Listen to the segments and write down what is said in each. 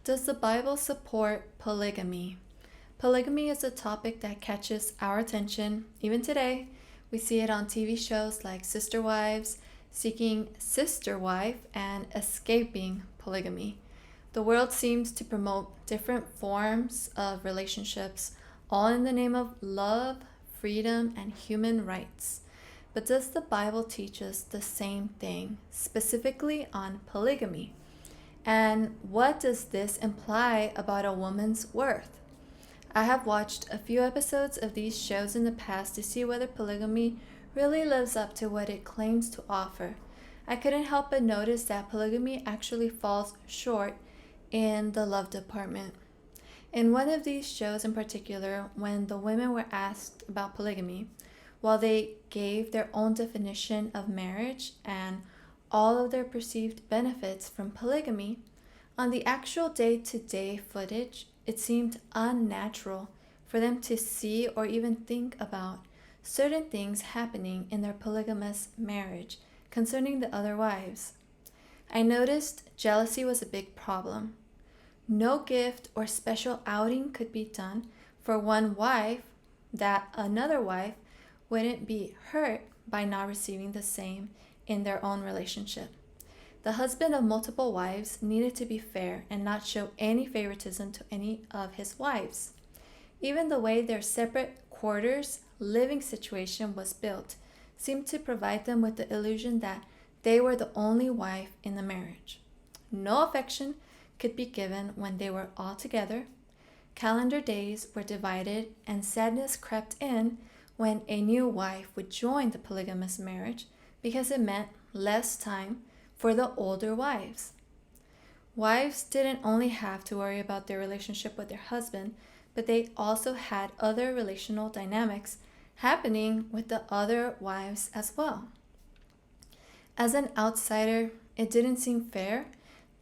Does the Bible support polygamy? Polygamy is a topic that catches our attention even today. We see it on TV shows like Sister Wives, Seeking Sister Wife, and Escaping Polygamy. The world seems to promote different forms of relationships, all in the name of love, freedom, and human rights. But does the Bible teach us the same thing, specifically on polygamy? And what does this imply about a woman's worth? I have watched a few episodes of these shows in the past to see whether polygamy really lives up to what it claims to offer. I couldn't help but notice that polygamy actually falls short in the love department. In one of these shows in particular, when the women were asked about polygamy, while they gave their own definition of marriage and all of their perceived benefits from polygamy, on the actual day-to-day footage, it seemed unnatural for them to see or even think about certain things happening in their polygamous marriage concerning the other wives. I noticed jealousy was a big problem. No gift or special outing could be done for one wife that another wife wouldn't be hurt by not receiving the same in their own relationship. The husband of multiple wives needed to be fair and not show any favoritism to any of his wives. Even the way their separate quarters living situation was built seemed to provide them with the illusion that they were the only wife in the marriage. No affection could be given when they were all together. Calendar days were divided, and sadness crept in when a new wife would join the polygamous marriage because it meant less time for the older wives. Wives didn't only have to worry about their relationship with their husband, but they also had other relational dynamics happening with the other wives as well. As an outsider, it didn't seem fair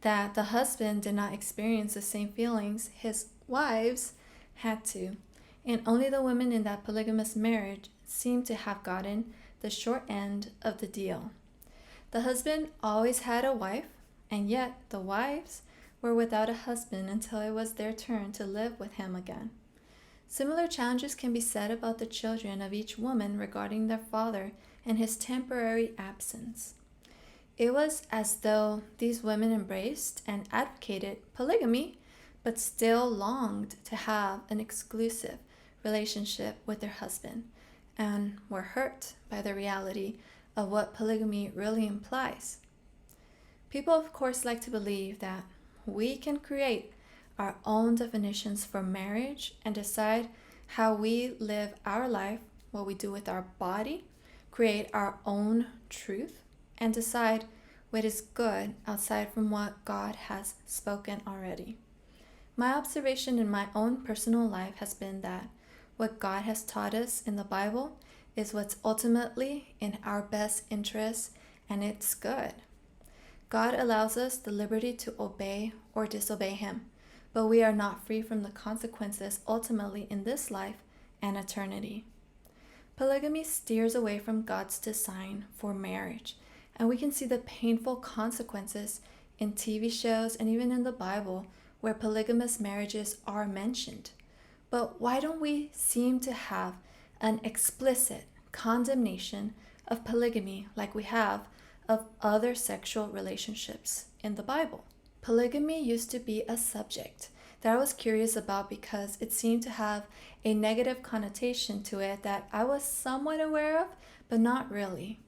that the husband did not experience the same feelings his wives had to, and only the women in that polygamous marriage seemed to have gotten the short end of the deal. The husband always had a wife, and yet the wives were without a husband until it was their turn to live with him again. Similar challenges can be said about the children of each woman regarding their father and his temporary absence. It was as though these women embraced and advocated polygamy, but still longed to have an exclusive relationship with their husband, and were hurt by the reality of what polygamy really implies. People, of course, like to believe that we can create our own definitions for marriage and decide how we live our life, what we do with our body, create our own truth, and decide what is good outside from what God has spoken already. My observation in my own personal life has been that what God has taught us in the Bible is what's ultimately in our best interest, and it's good. God allows us the liberty to obey or disobey Him, but we are not free from the consequences ultimately in this life and eternity. Polygamy steers away from God's design for marriage, and we can see the painful consequences in TV shows and even in the Bible where polygamous marriages are mentioned. But why don't we seem to have an explicit condemnation of polygamy like we have of other sexual relationships in the Bible? Polygamy used to be a subject that I was curious about because it seemed to have a negative connotation to it that I was somewhat aware of, but not really.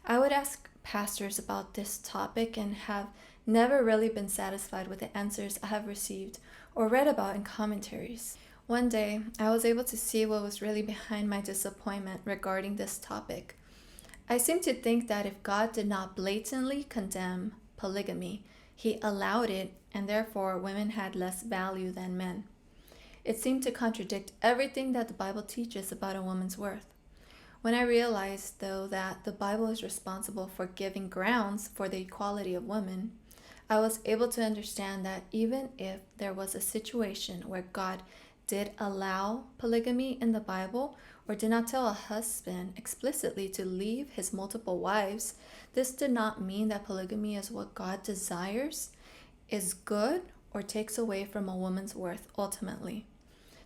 I would ask pastors about this topic and have never really been satisfied with the answers I have received or read about in commentaries. One day, I was able to see what was really behind my disappointment regarding this topic. I seem to think that if God did not blatantly condemn polygamy, He allowed it, and therefore women had less value than men. It seemed to contradict everything that the Bible teaches about a woman's worth. When I realized, though, that the Bible is responsible for giving grounds for the equality of women, I was able to understand that even if there was a situation where God did allow polygamy in the Bible or did not tell a husband explicitly to leave his multiple wives, this did not mean that polygamy is what God desires, is good, or takes away from a woman's worth ultimately.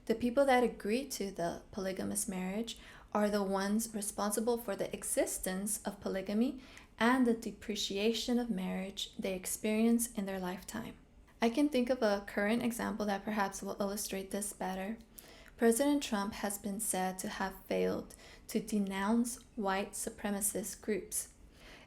The people that agree to the polygamous marriage are the ones responsible for the existence of polygamy and the depreciation of marriage they experience in their lifetime. I can think of a current example that perhaps will illustrate this better. President Trump has been said to have failed to denounce white supremacist groups.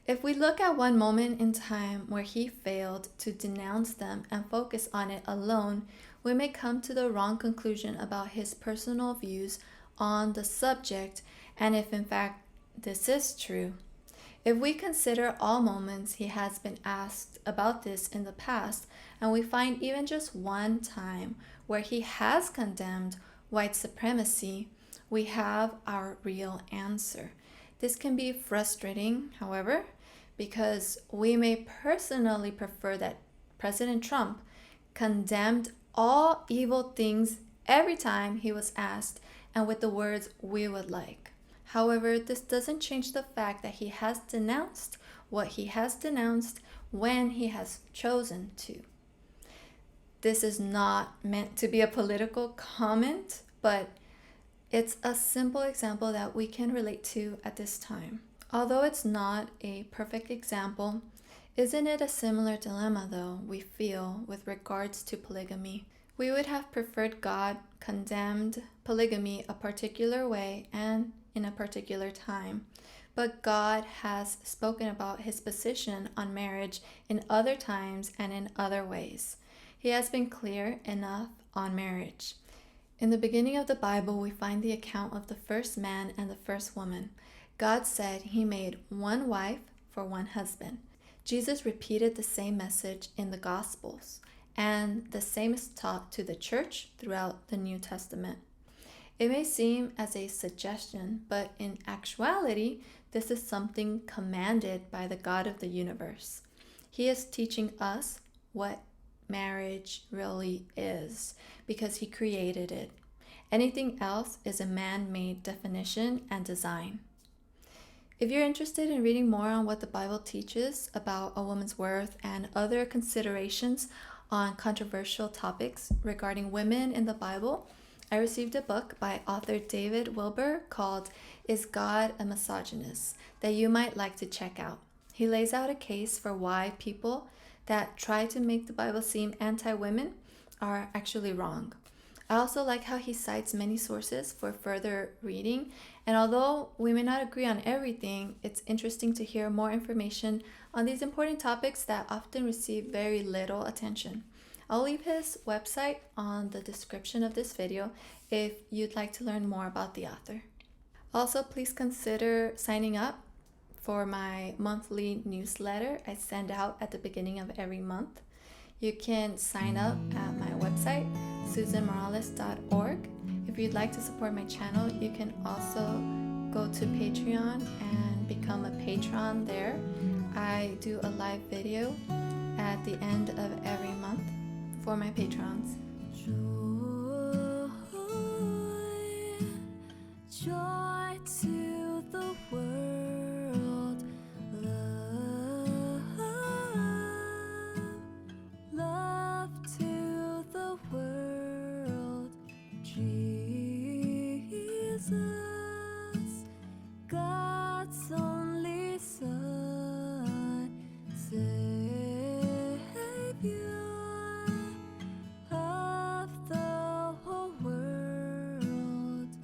If we look at one moment in time where he failed to denounce them and focus on it alone, we may come to the wrong conclusion about his personal views on the subject and if in fact this is true. If we consider all moments he has been asked about this in the past, and we find even just one time where he has condemned white supremacy, we have our real answer. This can be frustrating, however, because we may personally prefer that President Trump condemned all evil things every time he was asked and with the words "we would like." However, this doesn't change the fact that he has denounced what he has denounced when he has chosen to. This is not meant to be a political comment, but it's a simple example that we can relate to at this time. Although it's not a perfect example, isn't it a similar dilemma though we feel with regards to polygamy? We would have preferred God condemned polygamy a particular way and in a particular time, but God has spoken about his position on marriage in other times and in other ways. He has been clear enough on marriage. In the beginning of the Bible, we find the account of the first man and the first woman. God said he made one wife for one husband. Jesus repeated the same message in the Gospels, and the same is taught to the church throughout the New Testament. It may seem as a suggestion, but in actuality, this is something commanded by the God of the universe. He is teaching us what marriage really is because he created it. Anything else is a man-made definition and design. If you're interested in reading more on what the Bible teaches about a woman's worth and other considerations on controversial topics regarding women in the Bible, I received a book by author David Wilbur called Is God a Misogynist? That you might like to check out. He lays out a case for why people that try to make the Bible seem anti-women are actually wrong. I also like how he cites many sources for further reading, and although we may not agree on everything, it's interesting to hear more information on these important topics that often receive very little attention. I'll leave his website on the description of this video if you'd like to learn more about the author. Also, please consider signing up for my monthly newsletter I send out at the beginning of every month. You can sign up at my website, susanmorales.org. If you'd like to support my channel, you can also go to Patreon and become a patron there. I do a live video at the end of every month for my patrons.